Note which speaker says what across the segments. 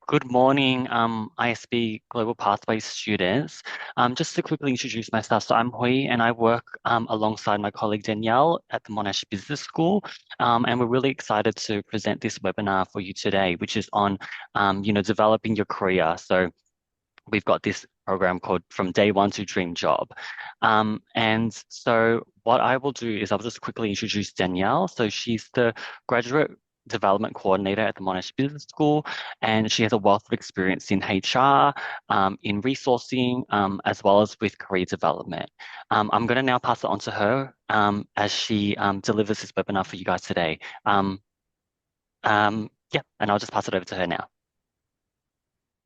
Speaker 1: Good morning, ISB Global Pathways students. Just to quickly introduce myself, so I'm Hui and I work alongside my colleague Danielle at the Monash Business School. And we're really excited to present this webinar for you today, which is on, developing your career. So we've got this program called From Day One to Dream Job. And so what I will do is I'll just quickly introduce Danielle. So she's the graduate development coordinator at the Monash Business School, and she has a wealth of experience in HR, in resourcing, as well as with career development. I'm going to now pass it on to her as she delivers this webinar for you guys today. Yeah, and I'll just pass it over to her now.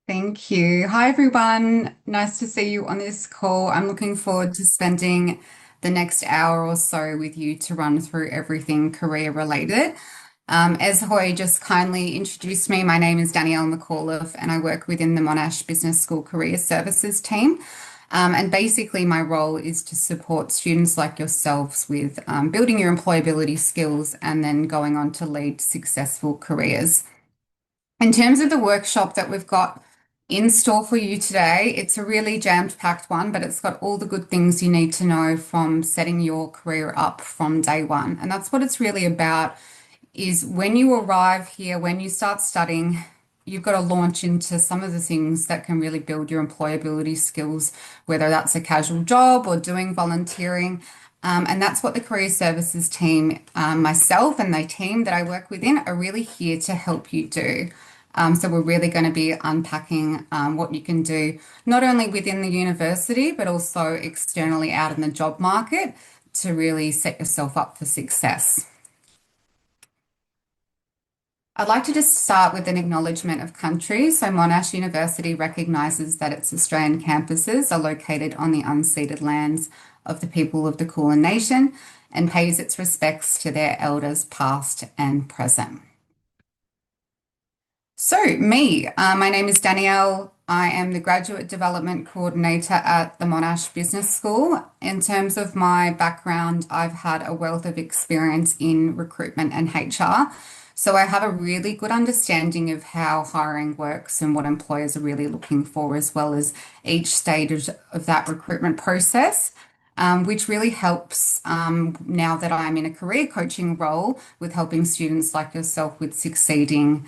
Speaker 2: Thank you. Hi, everyone. Nice to see you on this call. I'm looking forward to spending the next hour or so with you to run through everything career related. As Hoy just kindly introduced me, my name is Danielle McAuliffe and I work within the Monash Business School Career Services team. And basically, my role is to support students like yourselves with building your employability skills and then going on to lead successful careers. In terms of the workshop that we've got in store for you today, it's a really jammed-packed one, but it's got all the good things you need to know from setting your career up from day one. And that's what it's really about, is when you arrive here, when you start studying, you've got to launch into some of the things that can really build your employability skills, whether that's a casual job or doing volunteering. And that's what the career services team, myself and the team that I work within, are really here to help you do. So we're really going to be unpacking what you can do, not only within the university, but also externally out in the job market to really set yourself up for success. I'd like to just start with an acknowledgement of country. So Monash University recognises that its Australian campuses are located on the unceded lands of the people of the Kulin Nation and pays its respects to their elders past and present. So my name is Danielle. I am the Graduate Development Coordinator at the Monash Business School. In terms of my background, I've had a wealth of experience in recruitment and HR. So I have a really good understanding of how hiring works and what employers are really looking for, as well as each stage of that recruitment process. Which really helps now that I'm in a career coaching role with helping students like yourself with succeeding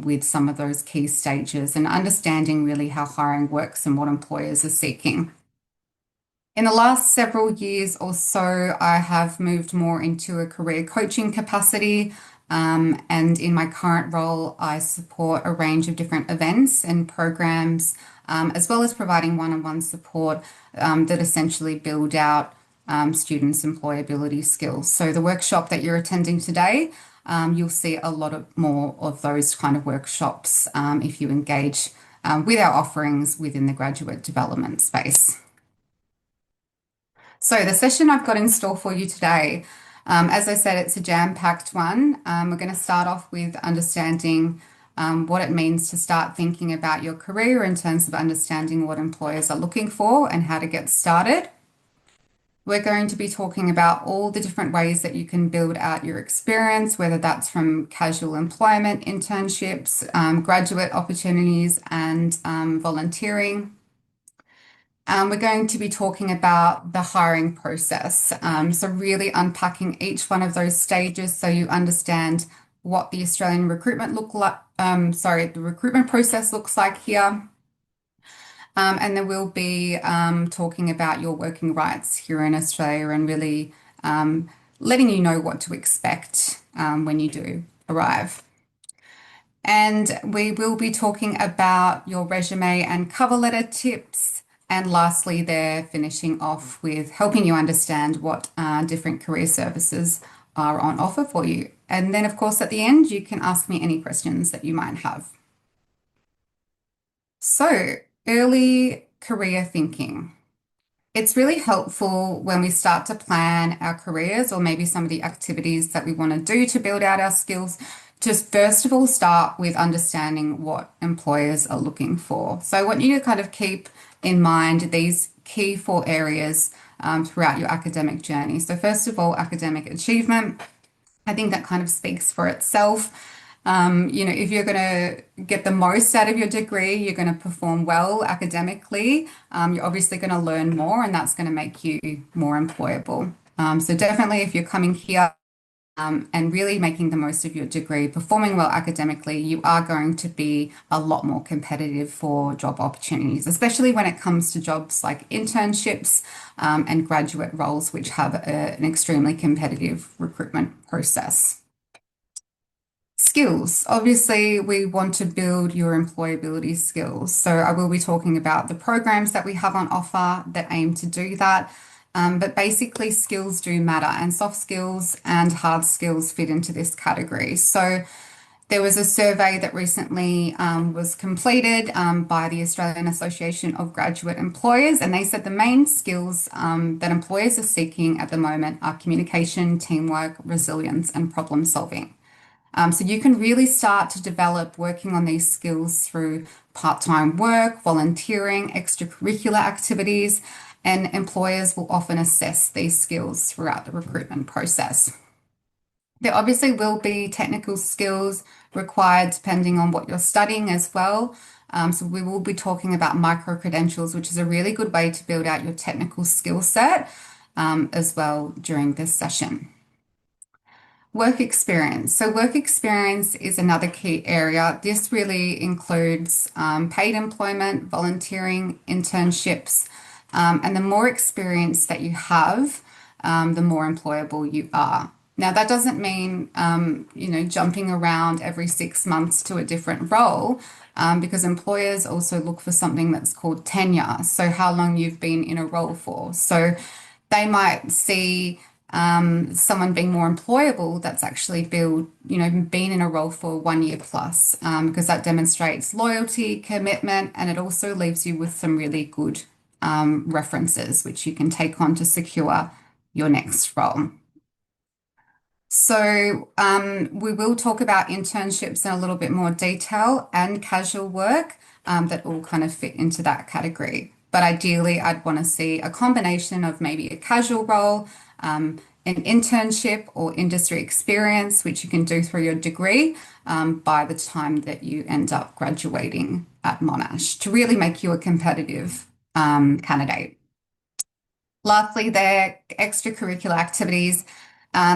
Speaker 2: with some of those key stages and understanding really how hiring works and what employers are seeking. In the last several years or so, I have moved more into a career coaching capacity. And in my current role, I support a range of different events and programs, as well as providing one-on-one support that essentially build out students' employability skills. So the workshop that you're attending today, you'll see a lot more of those kind of workshops if you engage with our offerings within the graduate development space. So the session I've got in store for you today, as I said, it's a jam-packed one. We're going to start off with understanding what it means to start thinking about your career in terms of understanding what employers are looking for and how to get started. We're going to be talking about all the different ways that you can build out your experience, whether that's from casual employment, internships, graduate opportunities, and volunteering. We're going to be talking about the hiring process. So really unpacking each one of those stages so you understand what the Australian recruitment the recruitment process looks like here. And then we'll be talking about your working rights here in Australia and really letting you know what to expect when you do arrive. And we will be talking about your resume and cover letter tips. And lastly, they're finishing off with helping you understand what different career services are on offer for you. And then, of course, at the end, you can ask me any questions that you might have. So, early career thinking. It's really helpful when we start to plan our careers or maybe some of the activities that we want to do to build out our skills. Just first of all, start with understanding what employers are looking for. So I want you to kind of keep in mind these key 4 areas throughout your academic journey. So first of all, academic achievement. I think that kind of speaks for itself. If you're going to get the most out of your degree, you're going to perform well academically. You're obviously going to learn more, and that's going to make you more employable. So definitely, if you're coming here and really making the most of your degree, performing well academically, you are going to be a lot more competitive for job opportunities, especially when it comes to jobs like internships and graduate roles, which have an extremely competitive recruitment process. Skills. Obviously, we want to build your employability skills. So I will be talking about the programs that we have on offer that aim to do that. But basically, skills do matter, and soft skills and hard skills fit into this category. So there was a survey that recently was completed by the Australian Association of Graduate Employers, and they said the main skills that employers are seeking at the moment are communication, teamwork, resilience, and problem solving. So you can really start to develop working on these skills through part-time work, volunteering, extracurricular activities, and employers will often assess these skills throughout the recruitment process. There obviously will be technical skills required depending on what you're studying as well. So we will be talking about micro credentials, which is a really good way to build out your technical skill set as well during this session. Work experience. So, work experience is another key area. This really includes paid employment, volunteering, internships, and the more experience that you have, the more employable you are. Now, that doesn't mean, jumping around every 6 months to a different role, because employers also look for something that's called tenure. So, how long you've been in a role for. So, they might see someone being more employable that's actually been in a role for 1 year plus, because that demonstrates loyalty, commitment, and it also leaves you with some really good references, which you can take on to secure your next role. So we will talk about internships in a little bit more detail and casual work that all kind of fit into that category. But ideally, I'd want to see a combination of maybe a casual role, an internship or industry experience, which you can do through your degree by the time that you end up graduating at Monash to really make you a competitive candidate. Lastly, their extracurricular activities.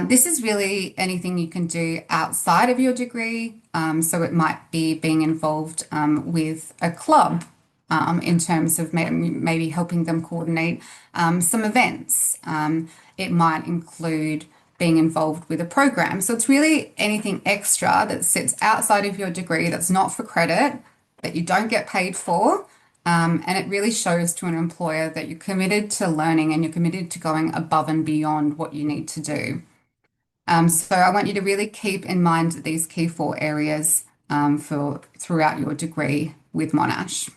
Speaker 2: This is really anything you can do outside of your degree. So it might be being involved with a club in terms of maybe helping them coordinate some events. It might include being involved with a program. So it's really anything extra that sits outside of your degree that's not for credit, that you don't get paid for. And it really shows to an employer that you're committed to learning and you're committed to going above and beyond what you need to do. So I want you to really keep in mind these key four areas for throughout your degree with Monash.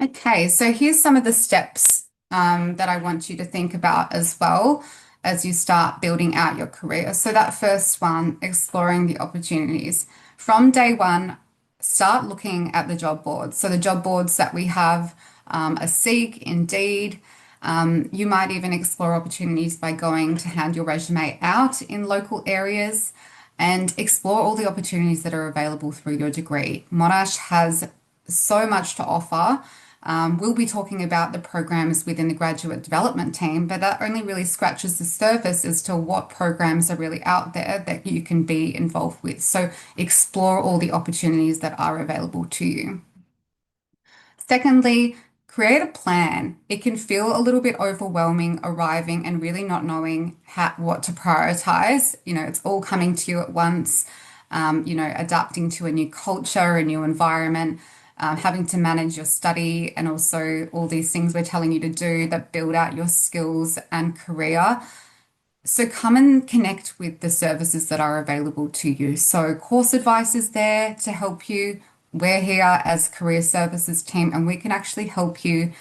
Speaker 2: Okay, so here's some of the steps that I want you to think about as well as you start building out your career. So that first one, exploring the opportunities. From day one, start looking at the job boards. So the job boards that we have are Seek, Indeed. You might even explore opportunities by going to hand your resume out in local areas and explore all the opportunities that are available through your degree. Monash has so much to offer. We'll be talking about the programs within the graduate development team, but that only really scratches the surface as to what programs are really out there that you can be involved with. So explore all the opportunities that are available to you. Secondly, create a plan. It can feel a little bit overwhelming arriving and really not knowing what to prioritize. It's all coming to you at once, adapting to a new culture, a new environment, having to manage your study, and also all these things we're telling you to do that build out your skills and career. So come and connect with the services that are available to you. So course advice is there to help you. We're here as career services team, and we can actually help you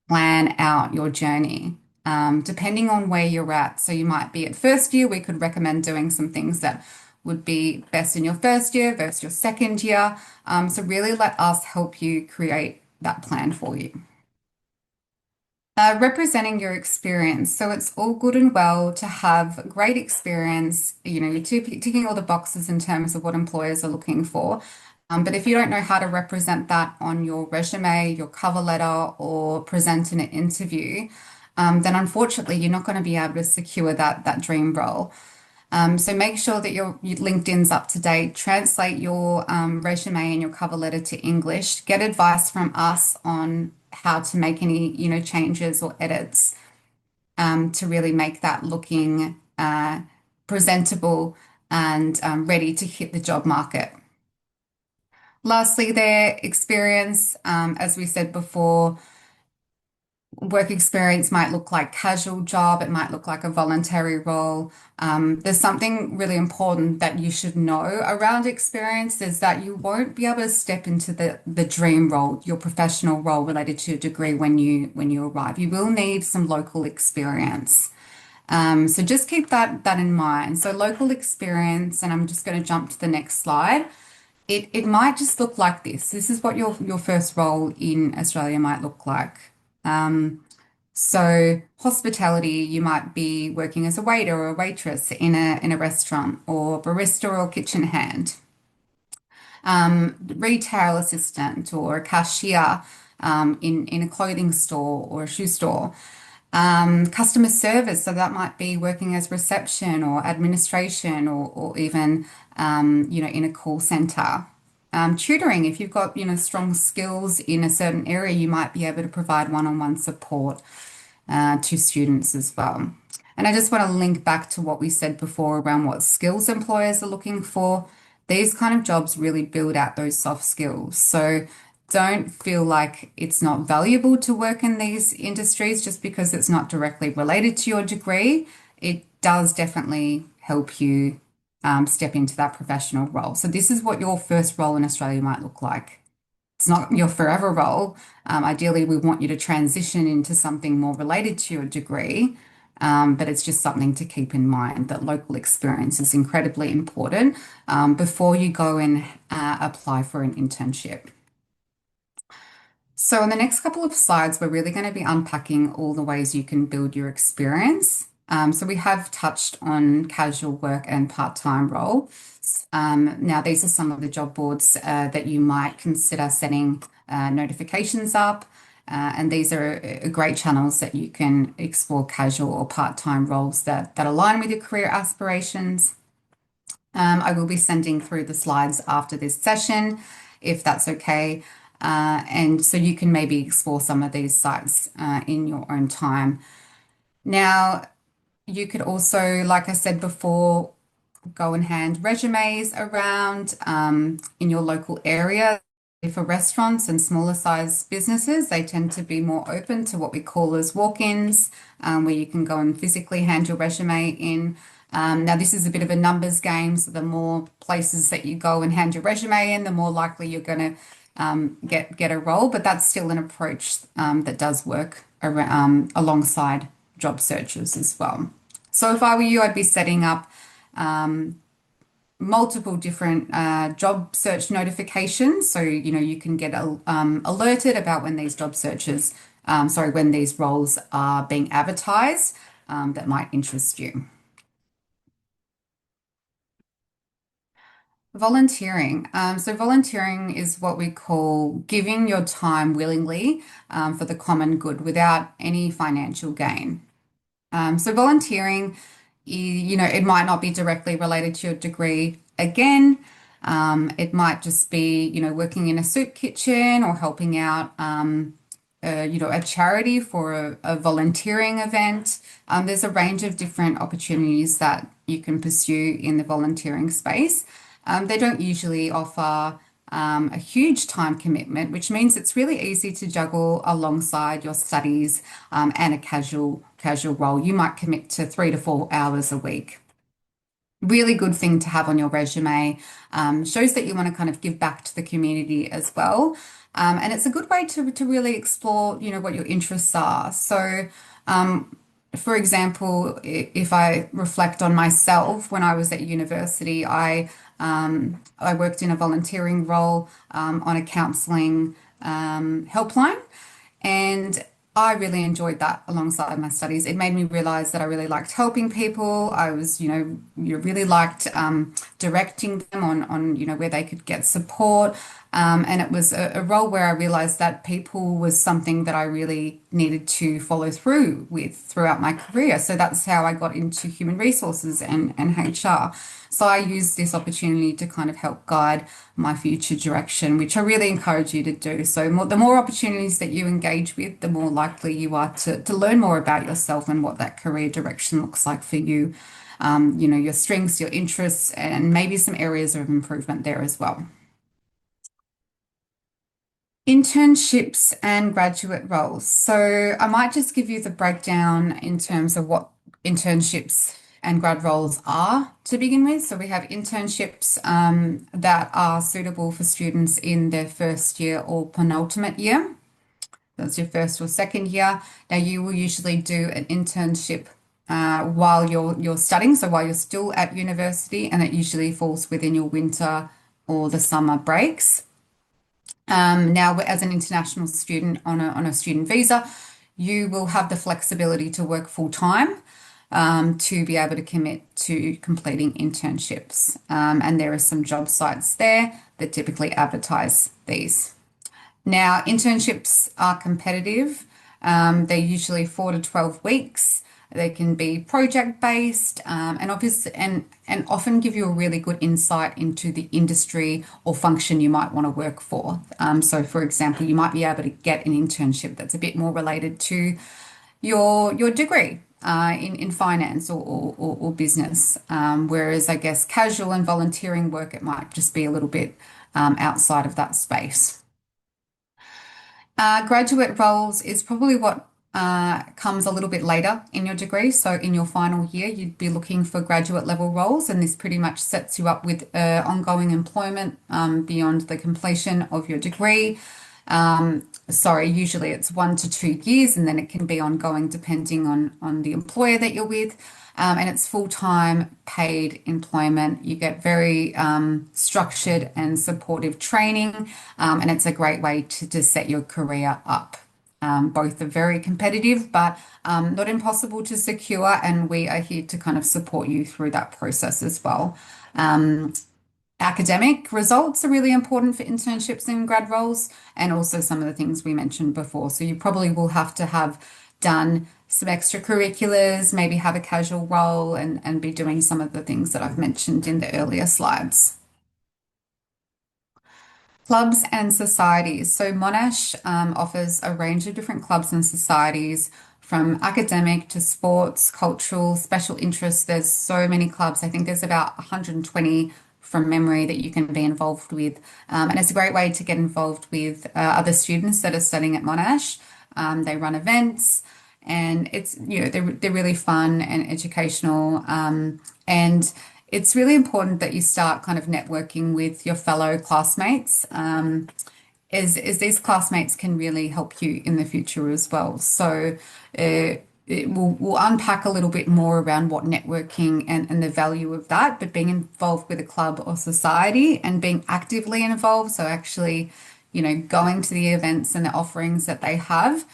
Speaker 2: plan out your journey, depending on where you're at. So you might be at first year, we could recommend doing some things that would be best in your first year versus your second year. So really let us help you create that plan for you. Representing your experience. So it's all good and well to have great experience. You're ticking all the boxes in terms of what employers are looking for. But if you don't know how to represent that on your resume, your cover letter, or present in an interview, then unfortunately you're not going to be able to secure that dream role. So make sure that your LinkedIn's up to date. Translate your resume and your cover letter to English. Get advice from us on how to make any, changes or edits to really make that looking presentable and ready to hit the job market. Lastly, their experience, as we said before, work experience might look like casual job, it might look like a voluntary role. There's something really important that you should know around experience is that you won't be able to step into the dream role, your professional role related to your degree when you arrive. You will need some local experience. So just keep that in mind. So local experience, and I'm just going to jump to the next slide. It might just look like this. This is what your first role in Australia might look like. So hospitality, you might be working as a waiter or a waitress in a restaurant, or barista or kitchen hand, retail assistant or a cashier in a clothing store or a shoe store. Customer service, so that might be working as reception or administration or even in a call center. Tutoring, if you've got strong skills in a certain area, you might be able to provide one-on-one support to students as well. And I just want to link back to what we said before around what skills employers are looking for. These kind of jobs really build out those soft skills. So don't feel like it's not valuable to work in these industries just because it's not directly related to your degree. It does definitely help you step into that professional role. So this is what your first role in Australia might look like. It's not your forever role. Ideally, we want you to transition into something more related to your degree, but it's just something to keep in mind that local experience is incredibly important before you go and apply for an internship. So, in the next couple of slides, we're really going to be unpacking all the ways you can build your experience. So, we have touched on casual work and part-time role. Now, these are some of the job boards that you might consider setting notifications up. And these are great channels that you can explore casual or part-time roles that align with your career aspirations. I will be sending through the slides after this session, if that's okay. And so you can maybe explore some of these sites in your own time. Now, you could also, like I said before, go and hand resumes around in your local area. For restaurants and smaller size businesses, they tend to be more open to what we call as walk-ins, where you can go and physically hand your resume in. Now, this is a bit of a numbers game, so the more places that you go and hand your resume in, the more likely you're going to get a role. But that's still an approach that does work alongside job searches as well. So if I were you, I'd be setting up multiple different job search notifications. So, you can get alerted about when these when these roles are being advertised that might interest you. Volunteering. So volunteering is what we call giving your time willingly for the common good without any financial gain. So volunteering, it might not be directly related to your degree. Again, it might just be, working in a soup kitchen or helping out, a charity for a volunteering event. There's a range of different opportunities that you can pursue in the volunteering space. They don't usually offer a huge time commitment, which means it's really easy to juggle alongside your studies and a casual role. You might commit to 3 to 4 hours a week. Really good thing to have on your resume. Shows that you want to kind of give back to the community as well. And it's a good way to really explore, what your interests are. So, for example, if I reflect on myself, when I was at university, I worked in a volunteering role on a counselling helpline, and I really enjoyed that alongside my studies. It made me realize that I really liked helping people. I was, you really liked directing them on where they could get support. And it was a role where I realized that people was something that I really needed to follow through with throughout my career. So that's how I got into human resources and HR. So I used this opportunity to kind of help guide my future direction, which I really encourage you to do. So the more opportunities that you engage with, the more likely you are to learn more about yourself and what that career direction looks like for you. Your strengths, your interests, and maybe some areas of improvement there as well. Internships and graduate roles. So I might just give you the breakdown in terms of what internships and grad roles are to begin with. So we have internships that are suitable for students in their first year or penultimate year. That's your first or second year. Now you will usually do an internship while you're studying, so while you're still at university, and it usually falls within your winter or the summer breaks. Now, as an international student on a student visa, you will have the flexibility to work full time to be able to commit to completing internships. And there are some job sites there that typically advertise these. Now, internships are competitive. They're usually 4 to 12 weeks. They can be project based, and obviously, and often give you a really good insight into the industry or function you might want to work for. So, for example, you might be able to get an internship that's a bit more related to your degree. In finance or business, whereas I guess casual and volunteering work, it might just be a little bit outside of that space. Graduate roles is probably what comes a little bit later in your degree. So in your final year, you'd be looking for graduate level roles, and this pretty much sets you up with ongoing employment beyond the completion of your degree. Sorry, usually it's 1 to 2 years, and then it can be ongoing depending on the employer that you're with. And it's full-time paid employment. You get very structured and supportive training, and it's a great way to set your career up. Both are very competitive, but not impossible to secure, and we are here to kind of support you through that process as well. Academic results are really important for internships and grad roles, and also some of the things we mentioned before. So you probably will have to have done some extracurriculars, maybe have a casual role, and be doing some of the things that I've mentioned in the earlier slides. Clubs and societies. So Monash offers a range of different clubs and societies from academic to sports, cultural, special interests. There's so many clubs. I think there's about 120 from memory that you can be involved with. And it's a great way to get involved with other students that are studying at Monash. They run events and it's, they're really fun and educational. And it's really important that you start kind of networking with your fellow classmates, as these classmates can really help you in the future as well. So we'll unpack a little bit more around what networking and the value of that, but being involved with a club or society and being actively involved, so actually, going to the events and the offerings that they have,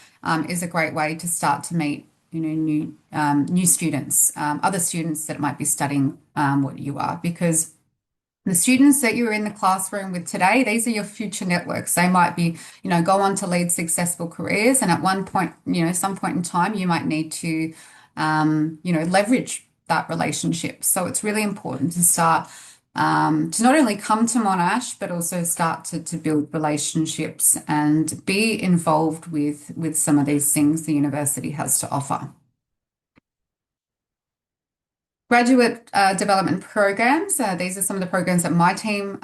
Speaker 2: is a great way to start to meet new students, other students that might be studying what you are, because the students that you're in the classroom with today, these are your future networks. They might be, go on to lead successful careers, and at one point, some point in time, you might need to, leverage that relationship. So it's really important to start to not only come to Monash, but also start to build relationships and be involved with some of these things the university has to offer. Graduate development programs. These are some of the programs that my team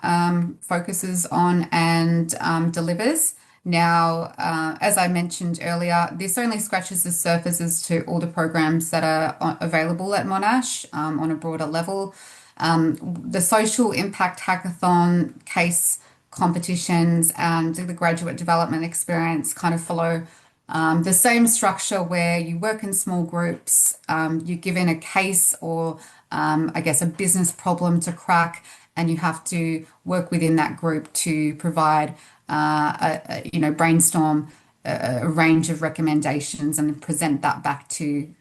Speaker 2: focuses on and delivers. Now, as I mentioned earlier, this only scratches the surface as to all the programs that are available at Monash on a broader level. The social impact hackathon, case competitions, and the graduate development experience kind of follow the same structure where you work in small groups, you're given a case or I guess a business problem to crack, and you have to work within that group to provide, brainstorm a range of recommendations and present that back to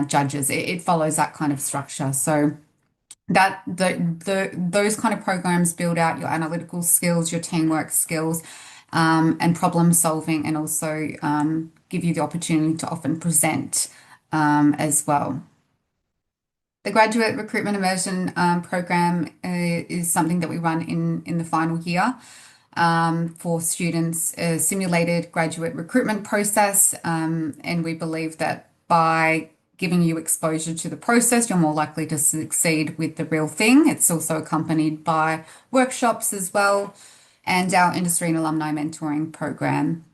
Speaker 2: judges. It follows that kind of structure. So that those kind of programs build out your analytical skills, your teamwork skills, and problem solving, and also give you the opportunity to often present as well. The graduate recruitment immersion program is something that we run in the final year for students, a simulated graduate recruitment process. And we believe that by giving you exposure to the process, you're more likely to succeed with the real thing. It's also accompanied by workshops as well. And our industry and alumni mentoring program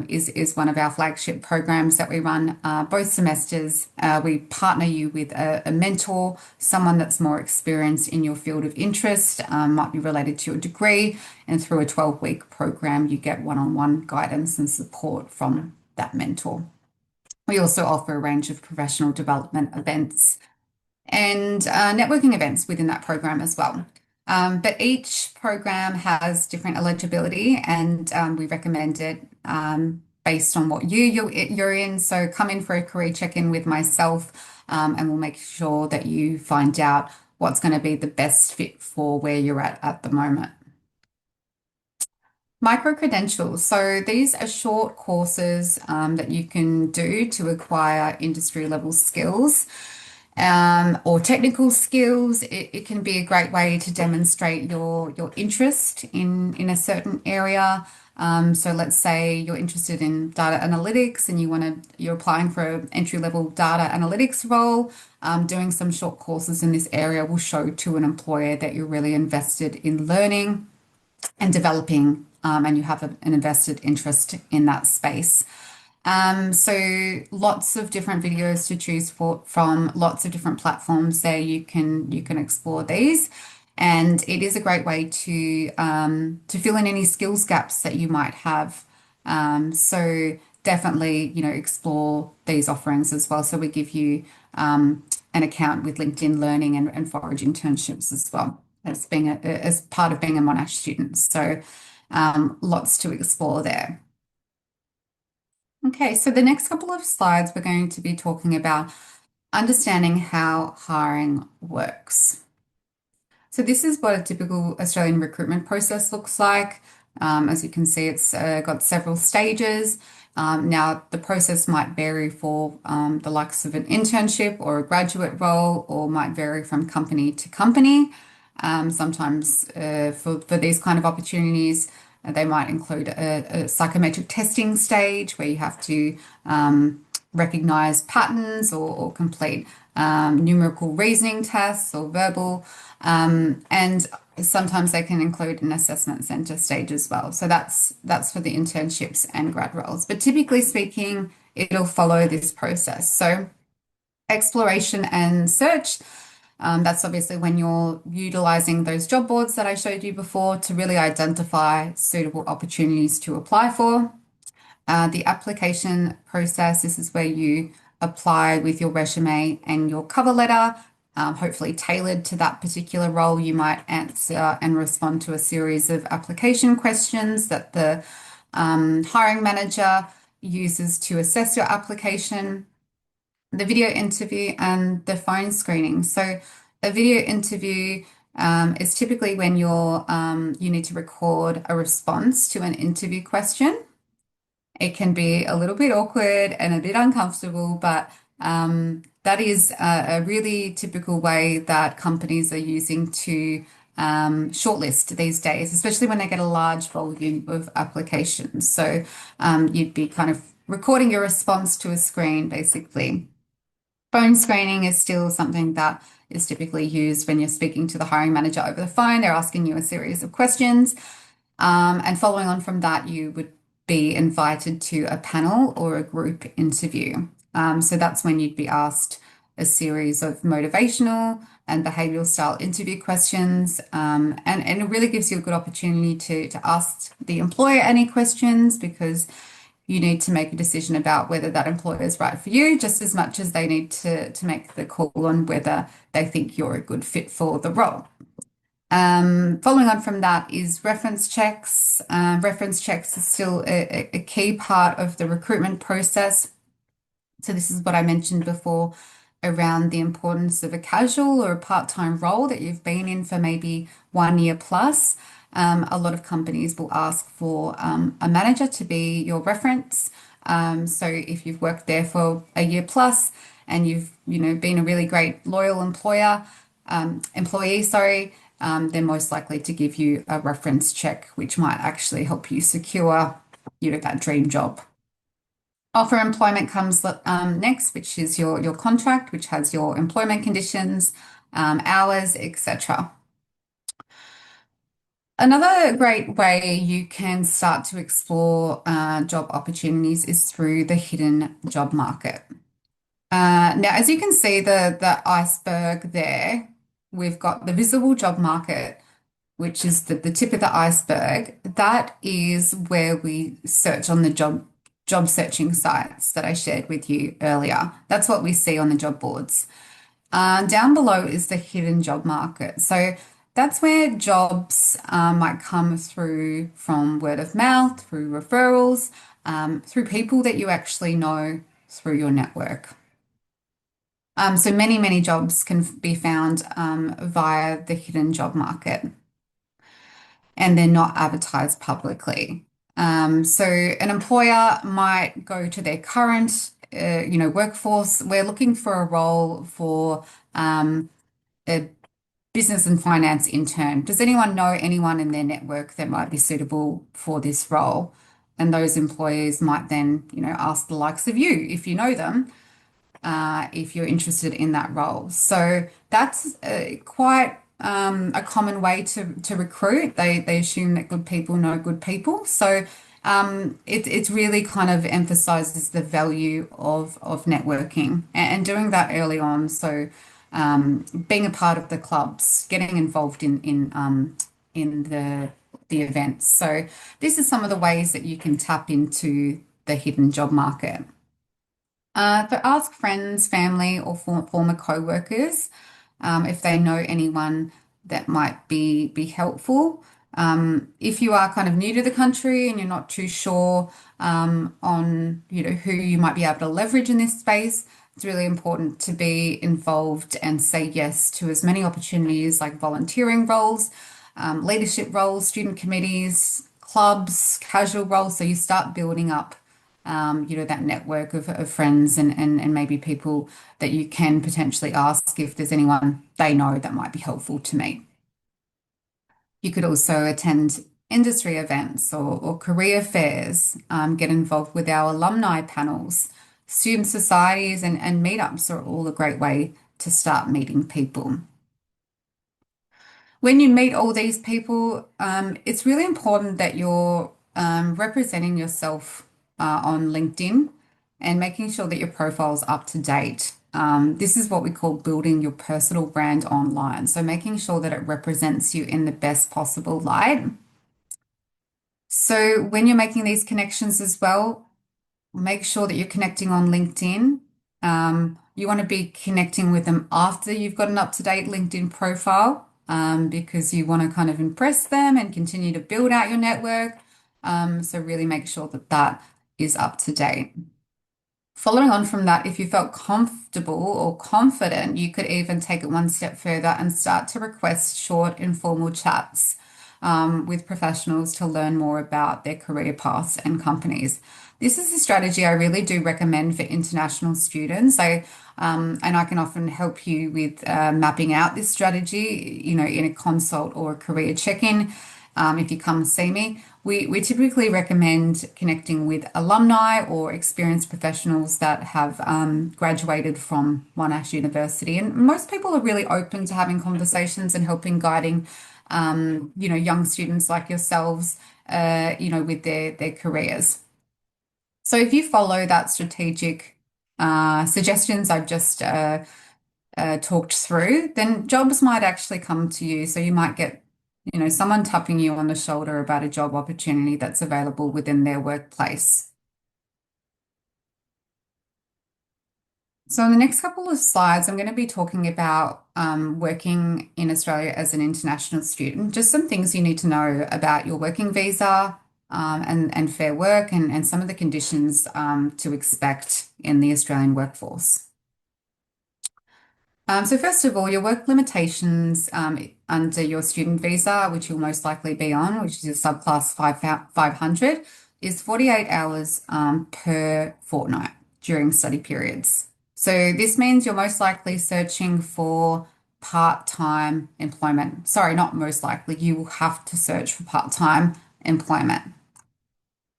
Speaker 2: is one of our flagship programs that we run both semesters. We partner you with a mentor, someone that's more experienced in your field of interest, might be related to your degree, and through a 12-week program, you get one-on-one guidance and support from that mentor. We also offer a range of professional development events and networking events within that program as well. But each program has different eligibility, and we recommend it based on what you're in. So come in for a career check-in with myself, and we'll make sure that you find out what's going to be the best fit for where you're at the moment. Micro credentials. So these are short courses that you can do to acquire industry level skills or technical skills. It can be a great way to demonstrate your interest in a certain area. So let's say you're interested in data analytics and you're applying for an entry level data analytics role. Doing some short courses in this area will show to an employer that you're really invested in learning and developing, and you have an invested interest in that space. So lots of different videos to choose from, lots of different platforms there. You can explore these, and it is a great way to fill in any skills gaps that you might have. So definitely, explore these offerings as well. So we give you an account with LinkedIn Learning and Forage internships as well as part of being a Monash student. So lots to explore there. Okay, so the next couple of slides, we're going to be talking about understanding how hiring works. So this is what a typical Australian recruitment process looks like. As you can see, it's got several stages. Now, the process might vary for the likes of an internship or a graduate role, or might vary from company to company. Sometimes for these kind of opportunities, they might include a psychometric testing stage where you have to recognize patterns or complete numerical reasoning tests or verbal. And sometimes they can include an assessment center stage as well. So that's for the internships and grad roles. But typically speaking, it'll follow this process. So exploration and search. That's obviously when you're utilizing those job boards that I showed you before to really identify suitable opportunities to apply for. The application process, this is where you apply with your resume and your cover letter, hopefully tailored to that particular role. You might answer and respond to a series of application questions that the hiring manager uses to assess your application, the video interview, and the phone screening. So a video interview is typically when you need to record a response to an interview question. It can be a little bit awkward and a bit uncomfortable, but that is a really typical way that companies are using to shortlist these days, especially when they get a large volume of applications. So you'd be kind of recording your response to a screen, basically. Phone screening is still something that is typically used when you're speaking to the hiring manager over the phone. They're asking you a series of questions. And following on from that, you would be invited to a panel or a group interview. So that's when you'd be asked a series of motivational and behavioral style interview questions. And it really gives you a good opportunity to ask the employer any questions, because you need to make a decision about whether that employer is right for you, just as much as they need to make the call on whether they think you're a good fit for the role. Following on from that is reference checks. Reference checks is still a key part of the recruitment process. So this is what I mentioned before around the importance of a casual or a part-time role that you've been in for maybe 1 year plus. A lot of companies will ask for a manager to be your reference. So if you've worked there for a year plus and you've, been a really great loyal employee, sorry, they're most likely to give you a reference check, which might actually help you secure, that dream job. Offer employment comes next, which is your contract, which has your employment conditions, hours, etc. Another great way you can start to explore job opportunities is through the hidden job market. Now, as you can see, the iceberg there, we've got the visible job market, which is the tip of the iceberg. That is where we search on the job searching sites that I shared with you earlier. That's what we see on the job boards. Down below is the hidden job market. So that's where jobs might come through from word of mouth, through referrals, through people that you actually know through your network. So many jobs can be found via the hidden job market, and they're not advertised publicly. So an employer might go to their current, workforce. We're looking for a role for a business and finance intern. Does anyone know anyone in their network that might be suitable for this role? And those employers might then, ask the likes of you, if you know them, if you're interested in that role. So that's quite a common way to recruit. They assume that good people know good people. So it really kind of emphasizes the value of networking and doing that early on. So being a part of the clubs, getting involved in the events. So these are some of the ways that you can tap into the hidden job market. So ask friends, family, or former co-workers if they know anyone that might be helpful. If you are kind of new to the country and you're not too sure on who you might be able to leverage in this space, it's really important to be involved and say yes to as many opportunities like volunteering roles, leadership roles, student committees, clubs, casual roles. So you start building up that network of friends and maybe people that you can potentially ask if there's anyone they know that might be helpful to meet. You could also attend industry events or career fairs, get involved with our alumni panels. Student societies and meetups are all a great way to start meeting people. When you meet all these people, it's really important that you're representing yourself on LinkedIn and making sure that your profile's up to date. This is what we call building your personal brand online. So making sure that it represents you in the best possible light. So when you're making these connections as well, make sure that you're connecting on LinkedIn. You want to be connecting with them after you've got an up-to-date LinkedIn profile, because you want to kind of impress them and continue to build out your network. So really make sure that that is up to date. Following on from that, if you felt comfortable or confident, you could even take it one step further and start to request short, informal chats with professionals to learn more about their career paths and companies. This is a strategy I really do recommend for international students. And I can often help you with mapping out this strategy, in a consult or a career check-in. If you come see me, we typically recommend connecting with alumni or experienced professionals that have graduated from Monash University. And most people are really open to having conversations and helping guiding, young students like yourselves, with their careers. So if you follow that strategic suggestions I've just talked through, then jobs might actually come to you. So you might get, someone tapping you on the shoulder about a job opportunity that's available within their workplace. So, in the next couple of slides, I'm going to be talking about working in Australia as an international student, just some things you need to know about your working visa and Fair Work and some of the conditions to expect in the Australian workforce. So first of all, your work limitations under your student visa, which you'll most likely be on, which is your subclass 500, is 48 hours per fortnight during study periods. So this means you're most likely searching for part-time employment. Sorry, not most likely. You will have to search for part-time employment.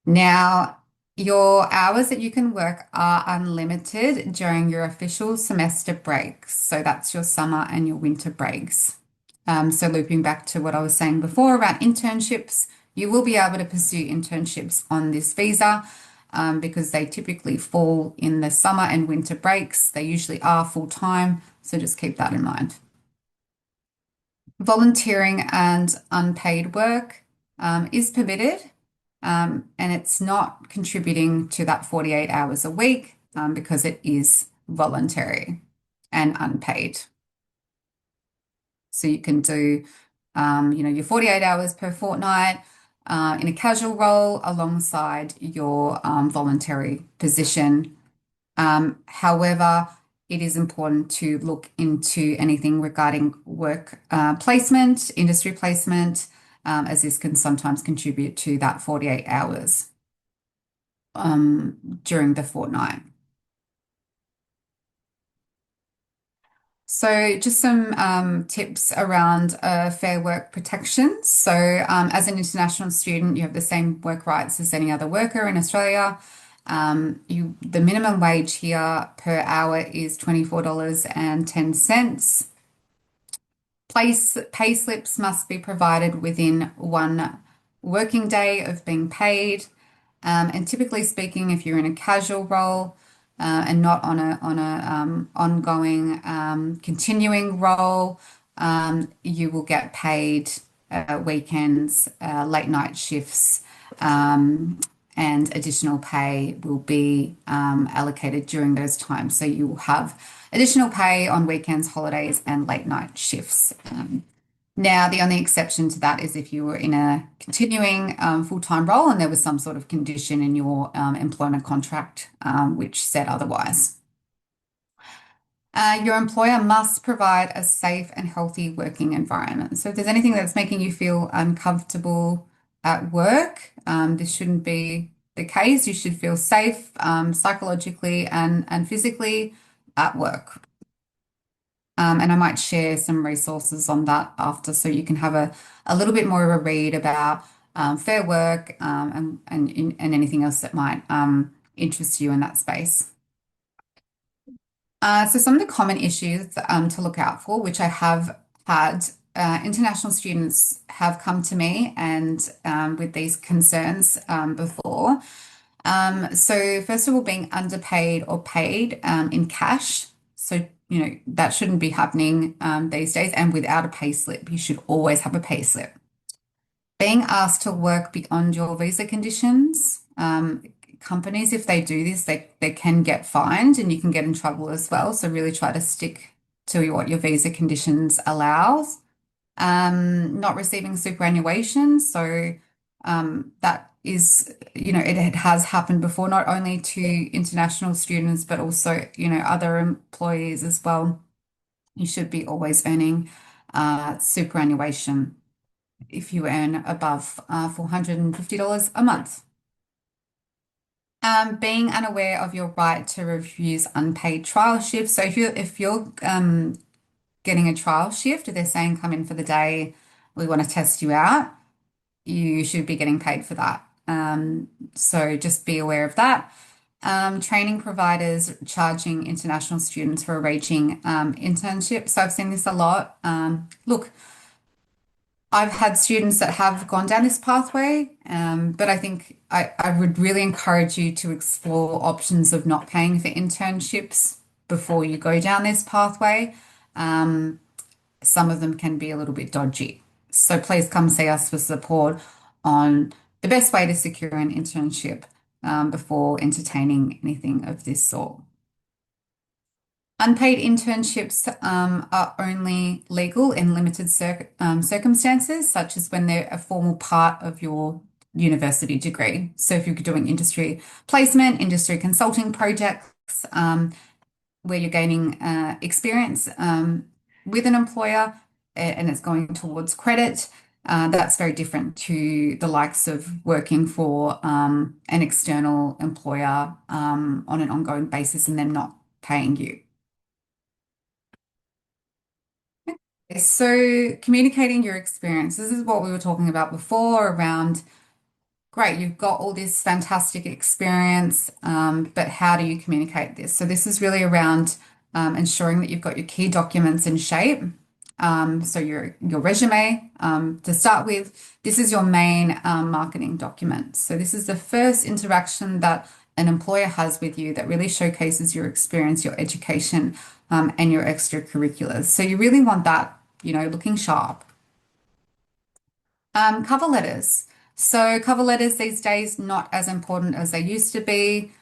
Speaker 2: Now, your hours that you can work are unlimited during your official semester breaks. So that's your summer and your winter breaks. So looping back to what I was saying before about internships, you will be able to pursue internships on this visa because they typically fall in the summer and winter breaks. They usually are full time. So just keep that in mind. Volunteering and unpaid work is permitted, and it's not contributing to that 48 hours a week because it is voluntary and unpaid. So you can do, your 48 hours per fortnight in a casual role alongside your voluntary position. However, it is important to look into anything regarding work placement, industry placement, as this can sometimes contribute to that 48 hours during the fortnight. So, just some tips around fair work protections. So, as an international student, you have the same work rights as any other worker in Australia. The minimum wage here per hour is $24.10. Pay slips must be provided within one working day of being paid. And typically speaking, if you're in a casual role and not on a ongoing continuing role, you will get paid weekends, late night shifts, and additional pay will be allocated during those times. So you will have additional pay on weekends, holidays, and late night shifts. Now, the only exception to that is if you were in a continuing full-time role and there was some sort of condition in your employment contract which said otherwise. Your employer must provide a safe and healthy working environment. So if there's anything that's making you feel uncomfortable at work, this shouldn't be the case. You should feel safe psychologically and physically at work. And I might share some resources on that after so you can have a little bit more of a read about fair work and anything else that might interest you in that space. So some of the common issues to look out for, which I have had international students have come to me and with these concerns before. So first of all, being underpaid or paid in cash. So, that shouldn't be happening these days. And without a pay slip, you should always have a pay slip. Being asked to work beyond your visa conditions. Companies, if they do this, they can get fined and you can get in trouble as well. So really try to stick to what your visa conditions allows. Not receiving superannuation. So that is, it has happened before, not only to international students, but also, other employees as well. You should be always earning superannuation if you earn above $450 a month. Being unaware of your right to refuse unpaid trial shifts. So if you're getting a trial shift, if they're saying come in for the day, we want to test you out, you should be getting paid for that. So just be aware of that. Training providers charging international students for arranging internships. So I've seen this a lot. Look, I've had students that have gone down this pathway, but I think I would really encourage you to explore options of not paying for internships before you go down this pathway. Some of them can be a little bit dodgy. So please come see us for support on the best way to secure an internship before entertaining anything of this sort. Unpaid internships are only legal in limited circumstances, such as when they're a formal part of your university degree. So if you're doing industry placement, industry consulting projects, where you're gaining experience with an employer and it's going towards credit, that's very different to the likes of working for an external employer on an ongoing basis and them not paying you. So, communicating your experience. This is what we were talking about before around great, you've got all this fantastic experience, but how do you communicate this? So this is really around ensuring that you've got your key documents in shape. So your resume to start with, this is your main marketing document. So this is the first interaction that an employer has with you that really showcases your experience, your education, and your extracurriculars. So you really want that, looking sharp. Cover letters. So cover letters these days not as important as they used to be.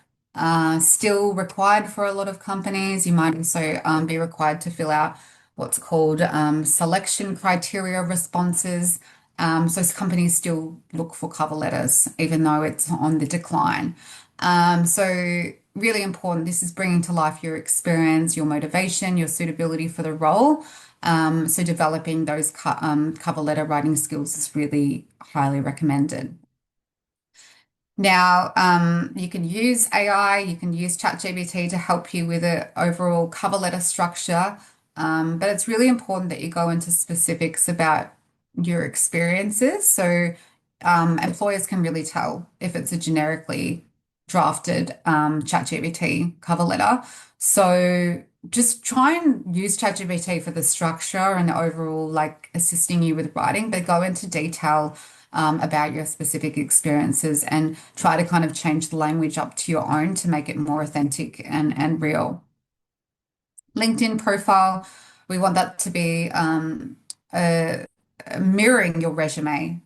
Speaker 2: Still required for a lot of companies. You might also be required to fill out what's called selection criteria responses. So companies still look for cover letters, even though it's on the decline. So really important. This is bringing to life your experience, your motivation, your suitability for the role. So developing those cover letter writing skills is really highly recommended. Now, you can use AI, you can use ChatGPT to help you with an overall cover letter structure, but it's really important that you go into specifics about your experiences. So, employers can really tell if it's a generically drafted ChatGPT cover letter. So, just try and use ChatGPT for the structure and overall, like assisting you with writing, but go into detail about your specific experiences and try to kind of change the language up to your own to make it more authentic and real. LinkedIn profile, we want that to be uh, mirroring your resume.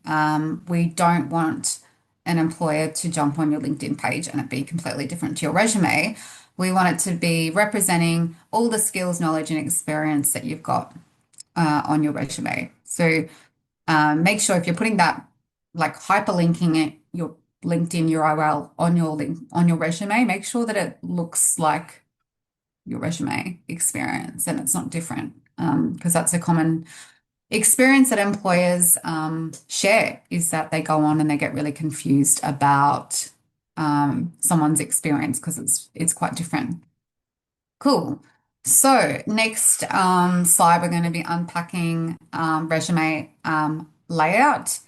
Speaker 2: We don't want an employer to jump on your LinkedIn page and it be completely different to your resume. We want it to be representing all the skills, knowledge, and experience that you've got on your resume. So make sure if you're putting that, like hyperlinking it, your LinkedIn URL on your resume, make sure that it looks like your resume experience and it's not different. Because that's a common experience that employers share is that they go on and they get really confused about someone's experience because it's quite different. Cool. So next slide, we're going to be unpacking resume layout.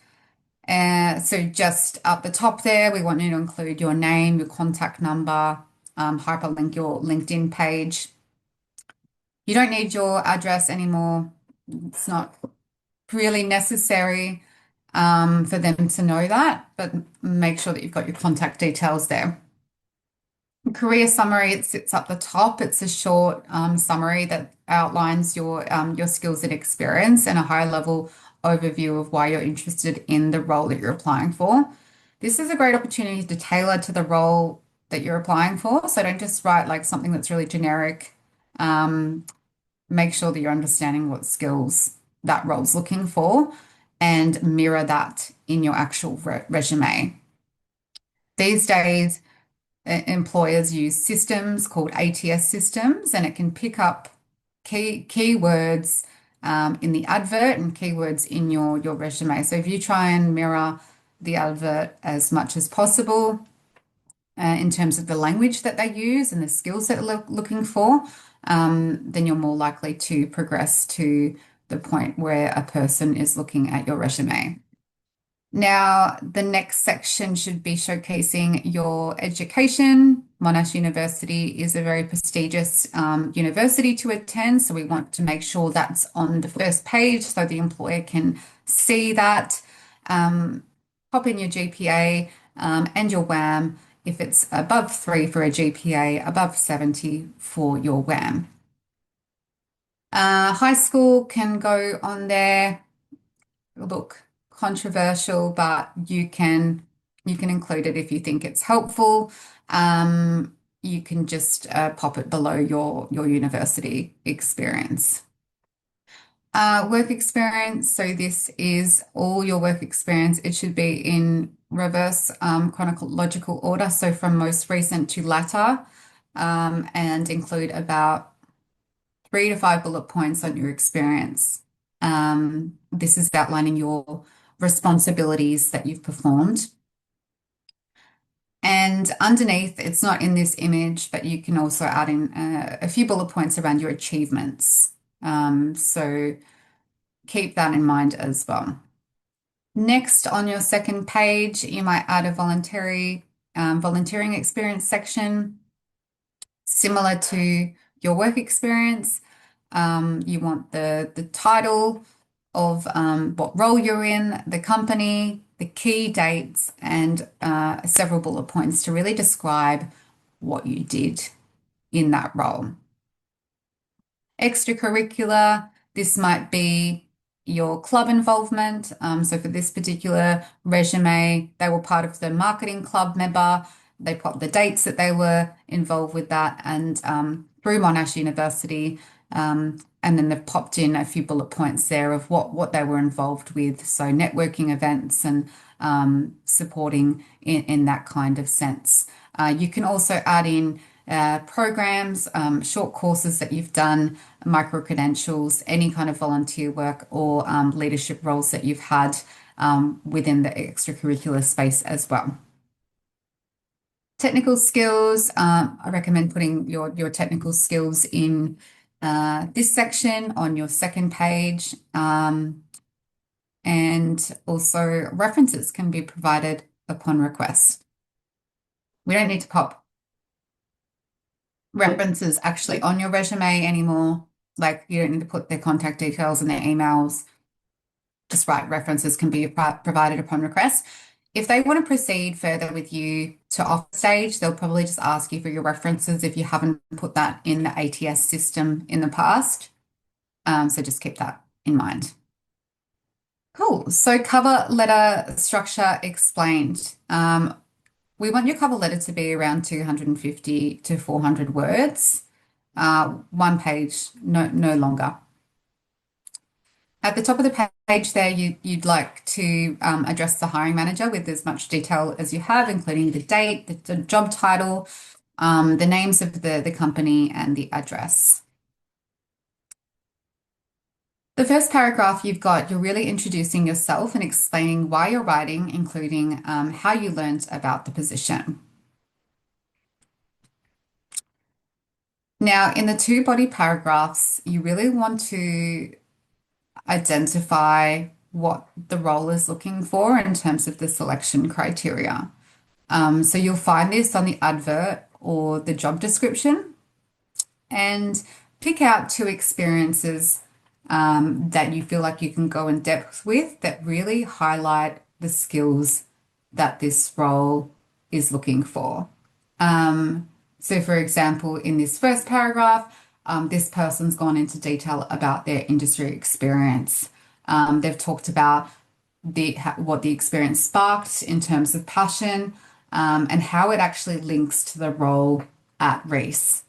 Speaker 2: So just up the top there, we want you to include your name, your contact number, hyperlink your LinkedIn page. You don't need your address anymore. It's not really necessary for them to know that, but make sure that you've got your contact details there. Career summary, it sits up the top. It's a short summary that outlines your skills and experience and a high level overview of why you're interested in the role that you're applying for. This is a great opportunity to tailor to the role that you're applying for. So don't just write like something that's really generic. Make sure that you're understanding what skills that role's looking for and mirror that in your actual resume. These days, employers use systems called ATS systems, and it can pick up keywords in the advert and keywords in your resume. So if you try and mirror the advert as much as possible in terms of the language that they use and the skills that they're looking for, then you're more likely to progress to the point where a person is looking at your resume. Now, the next section should be showcasing your education. Monash University is a very prestigious university to attend, so we want to make sure that's on the first page so the employer can see that. Pop in your GPA and your WAM if it's above 3 for a GPA, above 70 for your WAM. High school can go on there. Look, controversial, but you can include it if you think it's helpful. you can just pop it below your university experience. Work experience. So this is all your work experience. It should be in reverse chronological order. So from most recent to latter, and include about 3 to 5 bullet points on your experience. This is outlining your responsibilities that you've performed. And underneath, it's not in this image, but you can also add in a few bullet points around your achievements. So keep that in mind as well. Next, on your second page, you might add a volunteering experience section similar to your work experience. You want the title of what role you're in, the company, the key dates, and several bullet points to really describe what you did in that role. Extracurricular, this might be your club involvement. So for this particular resume, they were part of the marketing club member. They put the dates that they were involved with that and through Monash University. And then they've popped in a few bullet points there of what they were involved with. So networking events and supporting in that kind of sense. You can also add in programs, short courses that you've done, micro credentials, any kind of volunteer work or leadership roles that you've had within the extracurricular space as well. Technical skills, I recommend putting your technical skills in this section on your second page. And also references can be provided upon request. We don't need to pop references actually on your resume anymore. Like you don't need to put their contact details and their emails. Just write references can be provided upon request. If they want to proceed further with you to offer stage, they'll probably just ask you for your references if you haven't put that in the ATS system in the past. So just keep that in mind. Cool. So cover letter structure explained. We want your cover letter to be around 250 to 400 words, 1 page, no longer. At the top of the page there, you'd like to address the hiring manager with as much detail as you have, including the date, the job title, the names of the company, and the address. The first paragraph you're really introducing yourself and explaining why you're writing, including how you learned about the position. Now, in the 2 body paragraphs, you really want to identify what the role is looking for in terms of the selection criteria. So you'll find this on the advert or the job description and pick out 2 experiences that you feel like you can go in depth with that really highlight the skills that this role is looking for. So for example, in this first paragraph, this person's gone into detail about their industry experience. They've talked about what the experience sparked in terms of passion, and how it actually links to the role at Reese.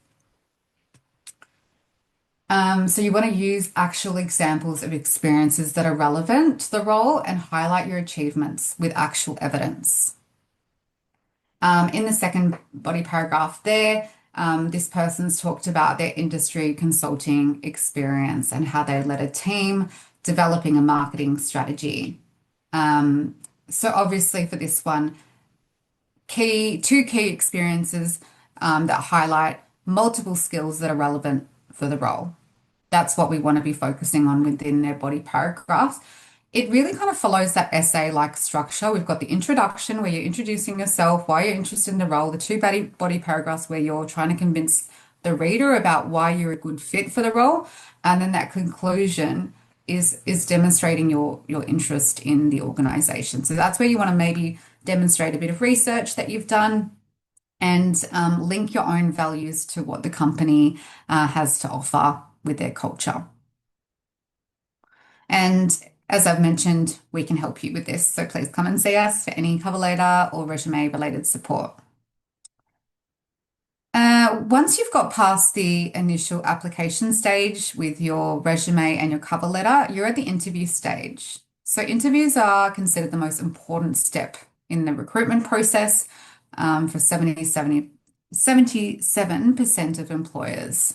Speaker 2: So you want to use actual examples of experiences that are relevant to the role and highlight your achievements with actual evidence. In the 2 body paragraph there, this person's talked about their industry consulting experience and how they led a team developing a marketing strategy. So obviously for this one, 2 key experiences that highlight multiple skills that are relevant for the role. That's what we want to be focusing on within their body paragraphs. It really kind of follows that essay-like structure. We've got the introduction where you're introducing yourself, why you're interested in the role, the 2 body paragraphs where you're trying to convince the reader about why you're a good fit for the role. And then that conclusion is demonstrating your interest in the organization. So that's where you want to maybe demonstrate a bit of research that you've done and link your own values to what the company has to offer with their culture. And as I've mentioned, we can help you with this. So please come and see us for any cover letter or resume related support. Now, once you've got past the initial application stage with your resume and your cover letter, you're at the interview stage. So, interviews are considered the most important step in the recruitment process for 77% of employers.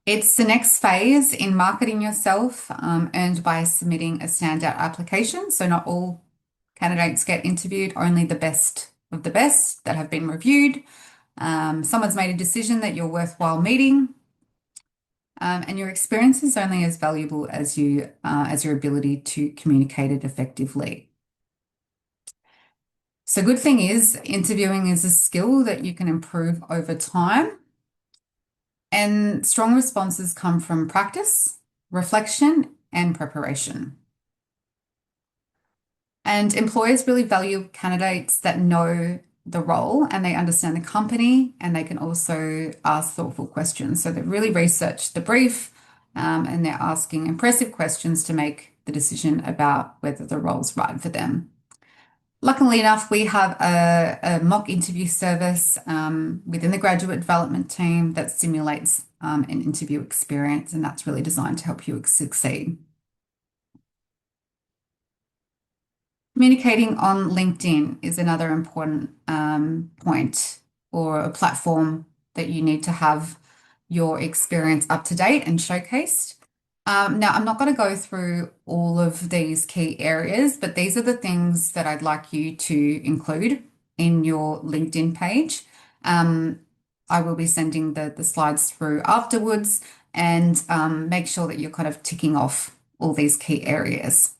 Speaker 2: It's the next phase in marketing yourself, earned by submitting a standout application. So, not all candidates get interviewed, only the best of the best that have been reviewed. Someone's made a decision that you're worthwhile meeting, and your experience is only as valuable as as your ability to communicate it effectively. So, good thing is, interviewing is a skill that you can improve over time. And strong responses come from practice, reflection, and preparation. And employers really value candidates that know the role and they understand the company and they can also ask thoughtful questions. So they really research the brief, and they're asking impressive questions to make the decision about whether the role's right for them. Luckily enough, we have a mock interview service within the graduate development team that simulates an interview experience, and that's really designed to help you succeed. Communicating on LinkedIn is another important point or a platform that you need to have your experience up to date and showcased. Now, I'm not going to go through all of these key areas, but these are the things that I'd like you to include in your LinkedIn page. I will be sending the slides through afterwards and make sure that you're kind of ticking off all these key areas.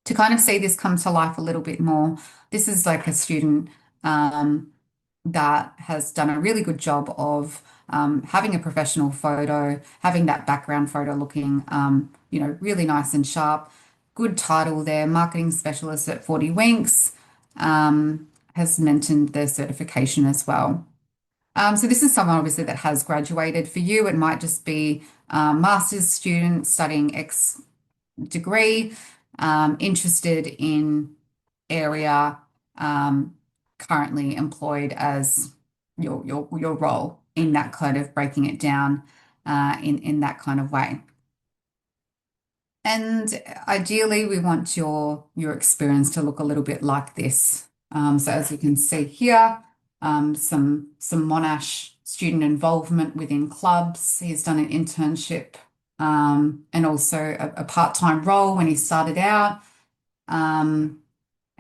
Speaker 2: To kind of see this come to life a little bit more, this is like a student that has done a really good job of having a professional photo, having that background photo looking, really nice and sharp. Good title there, marketing specialist at 40 Winks, has mentioned their certification as well. So this is someone obviously that has graduated. For you, it might just be a master's student studying X degree, interested in area, currently employed as your role in that kind of breaking it down in that kind of way. And ideally, we want your experience to look a little bit like this. So as you can see here, some Monash student involvement within clubs. He's done an internship and also a part-time role when he started out.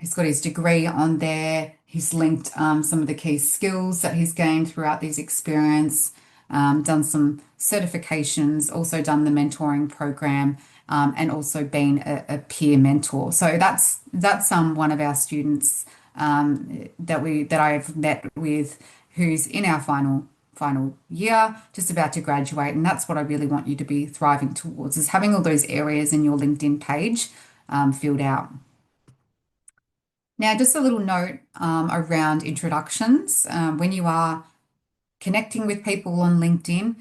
Speaker 2: He's got his degree on there. He's linked some of the key skills that he's gained throughout these experience, done some certifications, also done the mentoring program, and also been a peer mentor. So that's one of our students that I've met with who's in our final year, just about to graduate. And that's what I really want you to be thriving towards, is having all those areas in your LinkedIn page filled out. Now, just a little note around introductions. When you are connecting with people on LinkedIn,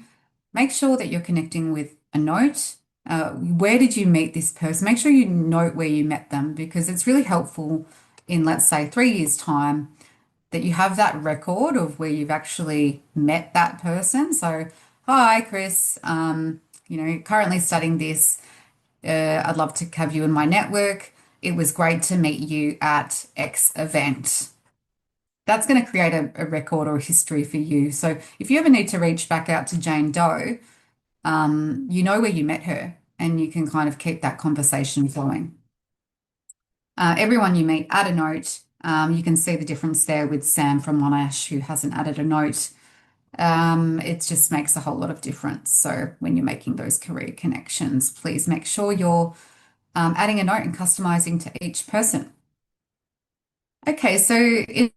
Speaker 2: make sure that you're connecting with a note. Where did you meet this person? Make sure you note where you met them, because it's really helpful in, let's say, 3 years' time, that you have that record of where you've actually met that person. So, hi, Chris, currently studying this. I'd love to have you in my network. It was great to meet you at X event. That's going to create a record or a history for you. So if you ever need to reach back out to Jane Doe, you know where you met her and you can kind of keep that conversation flowing. Everyone you meet, add a note. You can see the difference there with Sam from Monash, who hasn't added a note. It just makes a whole lot of difference. So when you're making those career connections, please make sure you're adding a note and customizing to each person. Okay, so in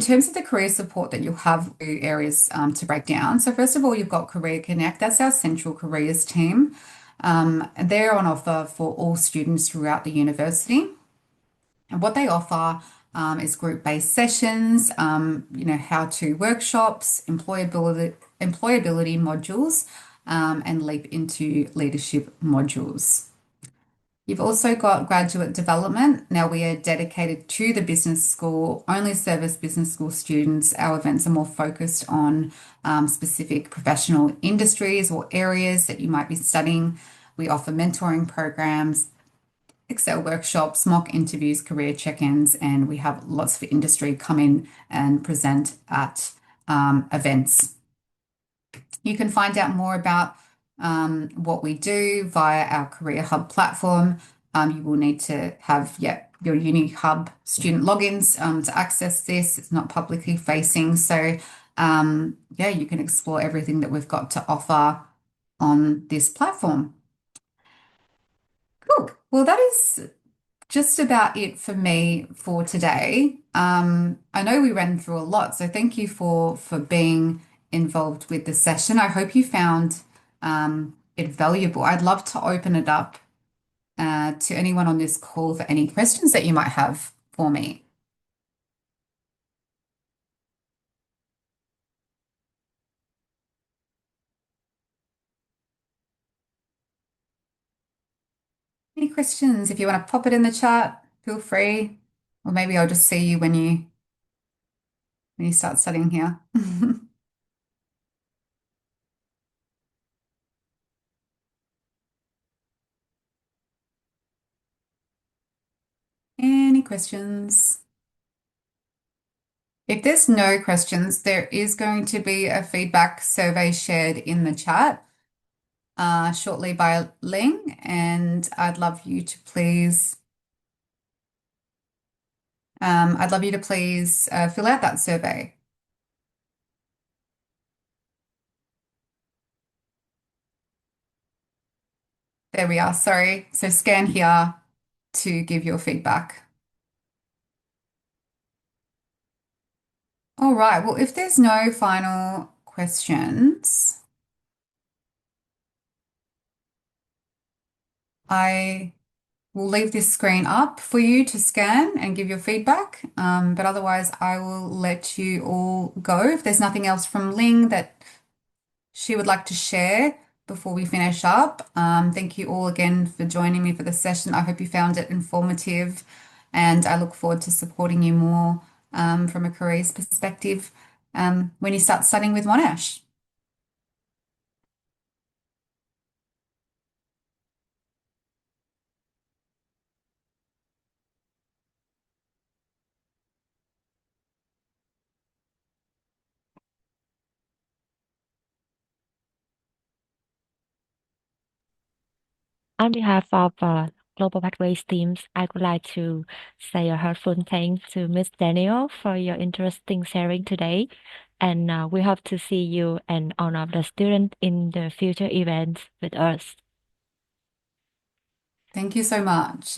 Speaker 2: terms of the career support that you'll have areas to break down. So first of all, you've got Career Connect. That's our central careers team. They're on offer for all students throughout the university. And what they offer is group-based sessions, how-to workshops, employability modules, and leap into leadership modules. You've also got graduate development. Now we are dedicated to the business school, only service business school students. Our events are more focused on specific professional industries or areas that you might be studying. We offer mentoring programs, Excel workshops, mock interviews, career check-ins, and we have lots of industry come in and present at events. You can find out more about what we do via our Career Hub platform. You will need to have, your Uni Hub student logins to access this. It's not publicly facing. So, you can explore everything that we've got to offer on this platform. Cool. Well, that is just about it for me for today. I know we ran through a lot, so thank you for being involved with the session. I hope you found it valuable. I'd love to open it up to anyone on this call for any questions that you might have for me. Any questions? If you want to pop it in the chat, feel free. Or maybe I'll just see you when you start studying here. Any questions? If there's no questions, there is going to be a feedback survey shared in the chat shortly by Ling, and I'd love you to please fill out that survey. There we are. Sorry. So scan here to give your feedback. All right. Well, if there's no final questions, I will leave this screen up for you to scan and give your feedback. But otherwise, I will let you all go. If there's nothing else from Ling that she would like to share before we finish up, thank you all again for joining me for the session. I hope you found it informative, and I look forward to supporting you more from a careers perspective when you start studying with Monash.
Speaker 3: On behalf of Global Pathways teams, I would like to say a heartfelt thanks to Miss Daniel for your interesting sharing today. And we hope to see you and all of the students in the future events with us.
Speaker 2: Thank you so much.